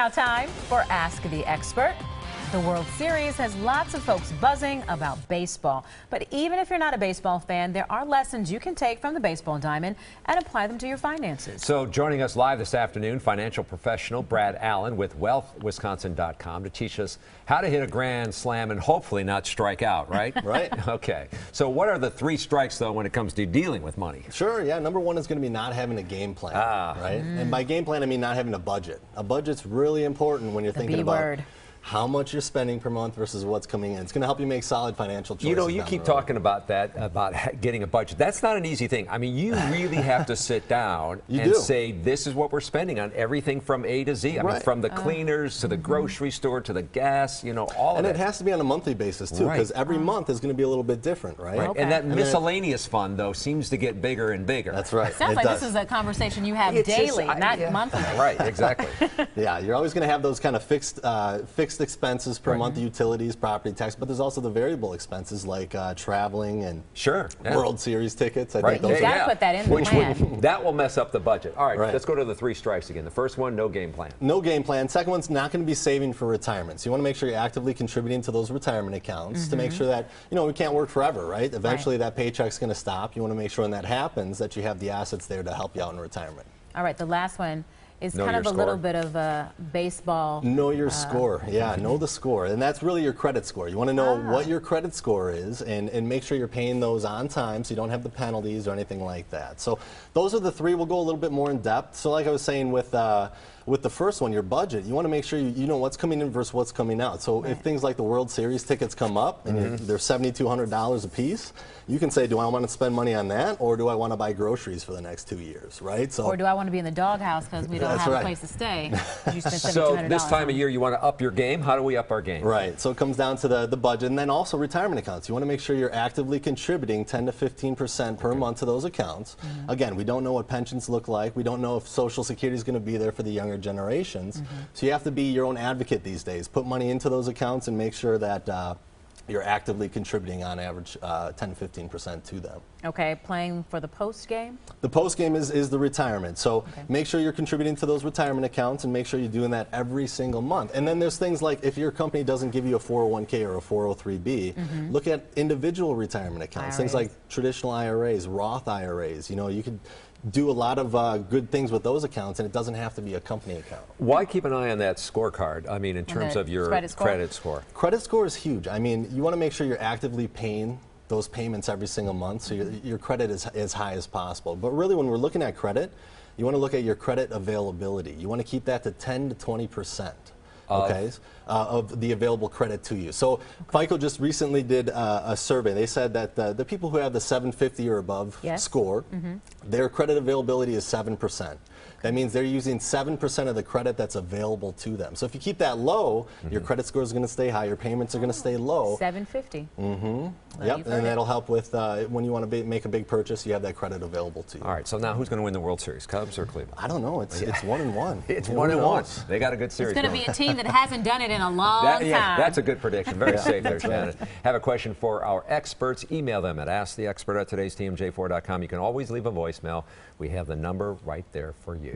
now time for Ask the Expert. The World Series has lots of folks buzzing about baseball. But even if you're not a baseball fan, there are lessons you can take from the baseball diamond and apply them to your finances. So joining us live this afternoon, financial professional Brad Allen with wealthwisconsin.com to teach us how to hit a grand slam and hopefully not strike out, right? Right. Okay. So what are the three strikes, though, when it comes to dealing with money? Sure, yeah. Number one is going to be not having a game plan, right? And by game plan, I mean not having a budget. A budget's really important when you're thinking about how much you're spending per month versus what's coming in. It's going to help you make solid financial choices. You know, you keep talking about that, about getting a budget. That's not an easy thing. I mean, you really have to sit down and say, this is what we're spending on everything from A to Z. I mean, from the cleaners to the grocery store to the gas, you know, all of it. And it has to be on a monthly basis, too, because every month is going to be a little bit different, right? Okay. And that miscellaneous fund, though, seems to get bigger and bigger. That's right. Sounds like this is a conversation you have daily, not monthly. Right, exactly. Yeah, you're always going to have those kind of fixed expenses per month, utilities, property tax, but there's also the variable expenses like traveling and World Series tickets. I think you got to put that in the plan. That will mess up the budget. All right, let's go to the three strikes again. The first one, no game plan. No game plan. Second one's not going to be saving for retirement. So you want to make sure you're actively contributing to those retirement accounts to make sure that, you know, we can't work forever, right? Eventually that paycheck's going to stop. You want to make sure when that happens that you have the assets there to help you out in retirement. All right, the last one is kind of a little bit of a baseball. Know your score. Yeah, know the score. And that's really your credit score. You want to know what your credit score is and make sure you're paying those on time so you don't have the penalties or anything like that. So those are the three. We'll go a little bit more in depth. So like I was saying with the first one, your budget, you want to make sure you know what's coming in versus what's coming out. So if things like the World Series tickets come up and they're $7,200 a piece, you can say, do I want to spend money on that, or do I want to buy groceries for the next 2 years, right? So, or do I want to be in the doghouse because we don't have a place to stay? You spend so this time of year, you want to up your game. How do we up our game? Right. So it comes down to the budget, and then also retirement accounts. You want to make sure you're actively contributing 10 to 15% per month to those accounts. Again, we don't know what pensions look like. We don't know if Social Security is going to be there for the younger generations. So you have to be your own advocate these days. Put money into those accounts and make sure that you're actively contributing on average 10 to 15% to them. Okay, playing for the post game? The post game is the retirement. So make sure you're contributing to those retirement accounts and make sure you're doing that every single month. And then there's things like if your company doesn't give you a 401k or a 403b, look at individual retirement accounts, things like traditional IRAs, Roth IRAs. You know, you could do a lot of good things with those accounts, and it doesn't have to be a company account. Why keep an eye on that scorecard? I mean, in terms of your credit score. Credit score is huge. I mean, you want to make sure you're actively paying those payments every single month, so your credit is as high as possible. But really, when we're looking at credit, you want to look at your credit availability. You want to keep that to 10 to 20%. Of the available credit to you. So FICO just recently did a survey. They said that the people who have the 750 or above score, their credit availability is 7%. That means they're using 7% of the credit that's available to them. So if you keep that low, your credit score is going to stay high, your payments are going to stay low. 750. Yep, and that'll help with when you want to make a big purchase, you have that credit available to you. All right, so now who's going to win the World Series, Cubs or Cleveland? I don't know. It's 1-1. It's 1-1. They got a good series. It's going to be a team that hasn't done it in a long time. Yeah, that's a good prediction. Very safe there, Shannon. Have a question for our experts? Email them at asktheexpert@today'stmj4.com. You can always leave a voicemail. We have the number right there for you.